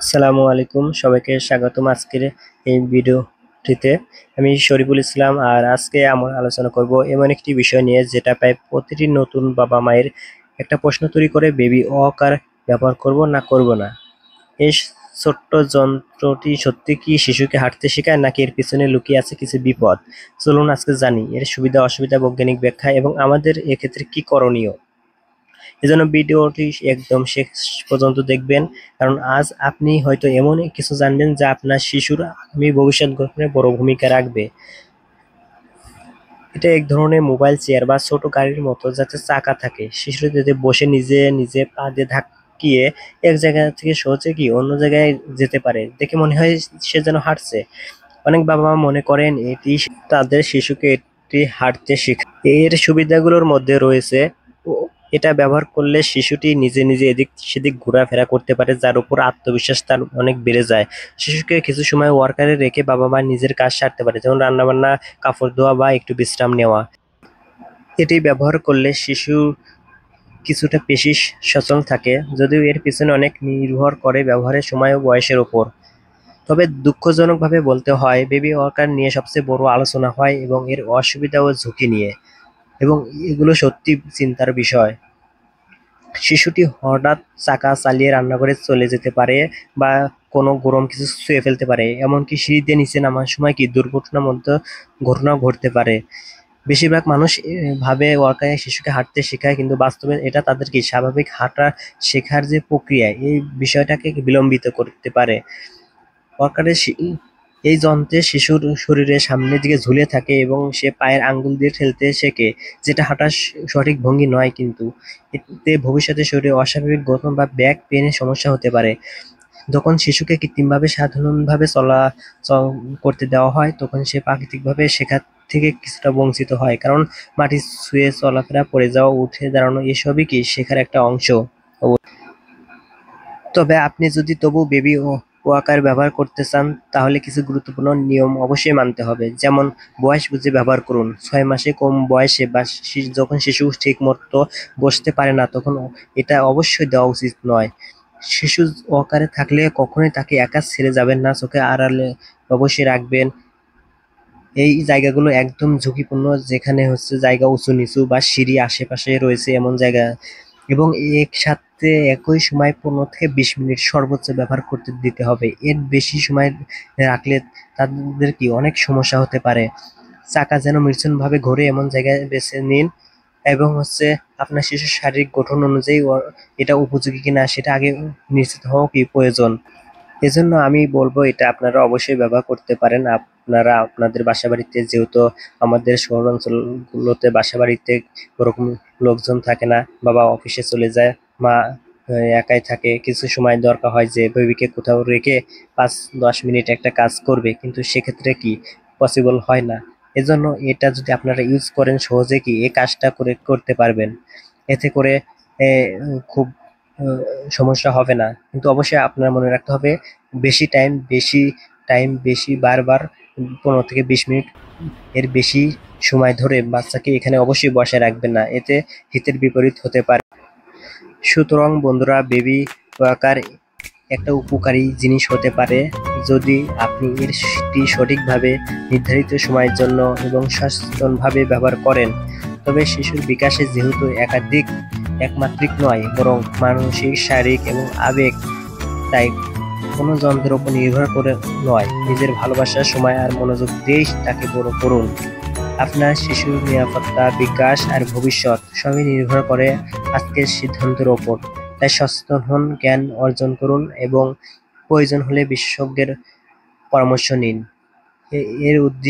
আসসালামু আলাইকুম, সবাইকে স্বাগতম আজকের এই ভিডিওটিতে। আমি শরীফুল ইসলাম, আর আজকে আমরা আলোচনা করব এমন একটি বিষয় নিয়ে যেটা প্রায় প্রতিটি নতুন বাবা মায়ের একটা প্রশ্ন তৈরি করে, বেবি ওয়াকার ব্যবহার করব না করব না। এই ছোট্ট যন্ত্রটি সত্যি কি শিশুকে হাঁটতে শেখায়, নাকি এর পিছনে লুকিয়ে আছে কিছু বিপদ? চলুন আজকে জানি এর সুবিধা অসুবিধা, বৈজ্ঞানিক ব্যাখ্যা এবং আমাদের এক্ষেত্রে কি করণীয়। এজন্য ভিডিওটি একদম শেষ পর্যন্ত দেখবেন, কারণ আজ আপনি হয়তো এমন কিছু জানবেন যা আপনার শিশুর আগামী ভবিষ্যৎ গঠনে বড় ভূমিকা রাখবে। এটা এক ধরনের মোবাইল চেয়ার বা ছোট গাড়ির মতো, যাতে চাকা থাকে। শিশুরা যাতে বসে নিজে নিজে পা দিয়ে ধাক্কিয়ে এক জায়গা থেকে সহজে কি অন্য জায়গায় যেতে পারে, দেখে মনে হয় সে যেন হাঁটছে। অনেক বাবা মা মনে করেন এটি তাদের শিশুকে এটি হাঁটতে শেখায়। এর সুবিধাগুলোর মধ্যে রয়েছে, এটা ব্যবহার করলে শিশুটি নিজে নিজে এদিক সেদিক ঘোরাফেরা করতে পারে, যার উপর আত্মবিশ্বাস তার অনেক বেড়ে যায়। শিশুকে কিছু সময় ওয়ার্কারে রেখে বাবা মা নিজের কাজ সারতে পারে, যেমন রান্নাবান্না, কাপড় ধোয়া বা একটু বিশ্রাম নেওয়া। এটি ব্যবহার করলে শিশু কিছুটা বেশি সচল থাকে, যদিও এর পিছনে অনেক নির্ভর করে ব্যবহারের সময় ও বয়সের ওপর। তবে দুঃখজনকভাবে বলতে হয়, বেবি ওয়াকার নিয়ে সবচেয়ে বড় আলোচনা হয় এবং এর অসুবিধা ও ঝুঁকি নিয়ে, এবং এগুলো সত্যি চিন্তার বিষয়। শিশুটি হঠাৎ চাকা চালিয়ে রান্নাঘরে চলে যেতে পারে, বা কোনো গরম কিছু ছুঁয়ে ফেলতে পারে, এমনকি সিঁড়ি দিয়ে নিচে নামার সময় কি দুর্ঘটনার মধ্যে ঘটনাও ঘটতে পারে। বেশিরভাগ মানুষ ভাবে ওয়াকারে শিশুকে হাঁটতে শেখায়, কিন্তু বাস্তবে এটা তাদের কি স্বাভাবিক হাঁটা শেখার যে প্রক্রিয়া, এই বিষয়টাকে বিলম্বিত করতে পারে। ওয়াকারের এই যন্ত্রে শিশুর শরীরের সামনের দিকে ঝুলে থাকে এবং সে পায়ের আঙ্গুল দিয়ে ঠেলতে শেখে, যেটা হাঁটার সঠিক ভঙ্গি নয়। কিন্তু এতে ভবিষ্যতে শরীরে অস্বাভাবিক গঠন বা ব্যাক পেনের সমস্যা হতে পারে। যখন শিশুকে কৃত্রিমভাবে সাধারণভাবে চলাচল করতে দেওয়া হয়, তখন সে প্রাকৃতিকভাবে শেখার থেকে কিছুটা বঞ্চিত হয়, কারণ মাটি ছুঁয়ে চলাফেরা, পড়ে যাওয়া, উঠে দাঁড়ানো এসবই কি শেখার একটা অংশ। তবে আপনি যদি তবু বেবি ওয়াকার ব্যবহার করতে চান, তাহলে কিছু গুরুত্বপূর্ণ নিয়ম অবশ্যই মানতে হবে। যেমন, বয়স বুঝে ব্যবহার করুন। 6 মাসে কম বয়সে বা যখন শিশু ঠিক মতো বসতে পারে না, তখন এটা অবশ্যই দেওয়া উচিত নয়। শিশু ওয়াকারে থাকলে কখনোই তাকে একা ছেড়ে যাবেন না, চোখে আড়ালে অবশ্যই রাখবেন। এই জায়গাগুলো একদম ঝুঁকিপূর্ণ, যেখানে জায়গা উঁচু নিচু বা সিঁড়ি আশেপাশে রয়েছে এমন জায়গা, এবং একসাথে একই সময় 15 থেকে 20 মিনিট সর্বোচ্চ ব্যবহার করতে দিতে হবে। এর বেশি সময় রাখলে তাদের কি অনেক সমস্যা হতে পারে। চাকা যেন মসৃণভাবে ঘোরে এমন জায়গায় বেছে নিন, এবং আপনার শিশুর শারীরিক গঠন অনুযায়ী এটা উপযোগী কিনা সেটা আগে নিশ্চিত হওয়া কি প্রয়োজন। এজন্য আমি বলবো, এটা আপনারা অবশ্যই ব্যবহার করতে পারেন। আপনারা আপনাদের বাসাবাড়িতে, যেহেতু আমাদের শহর অঞ্চলগুলোতে বাসাবাড়িতে ওরকম লোকজন থাকে না, বাবা অফিসে চলে যায়, মা একাই থাকে, কিছু সময় দরকার হয় যে বেবিকে কোথাও রেখে 5-10 মিনিট একটা কাজ করবে, কিন্তু সেক্ষেত্রে কি পসিবল হয় না। এজন্য এটা যদি আপনারা ইউজ করেন, সহজে কি এই কাজটা করতে পারবেন। এতে করে খুব সমস্যা হবে না। কিন্তু অবশ্যই আপনার মনে রাখতে হবে, বেশি বারবার 15 থেকে 20 মিনিট এর বেশি সময় ধরে বাচ্চাকে এখানে অবশ্যই বসায় রাখবেন না, এতে হিতের বিপরীত হতে পারে। সুতরাং বন্ধুরা, বেবি ওয়াকার একটা উপকারী জিনিস হতে পারে যদি আপনি এটি সঠিকভাবে নির্ধারিত সময়ের জন্য এবং সচেতনভাবে ব্যবহার করেন। তবে শিশুর বিকাশে যেহেতু একমাত্রিক নয়, বরং মানসিক, শারীরিক এবং আবেগ, তাই কোনো যন্ত্রের উপর নির্ভর করে নয়, নিজের ভালোবাসা, সময় আর মনোযোগ দিয়েই তাকে বড় করুন। আপনার শিশুর নিরাপত্তা, বিকাশ আর ভবিষ্যৎ সবই নির্ভর করে আজকের সিদ্ধান্তের ওপর। তাই সচেতন হন, জ্ঞান অর্জন করুন এবং প্রয়োজন হলে বিশেষজ্ঞের পরামর্শ নিন। এর উদ্দেশ্য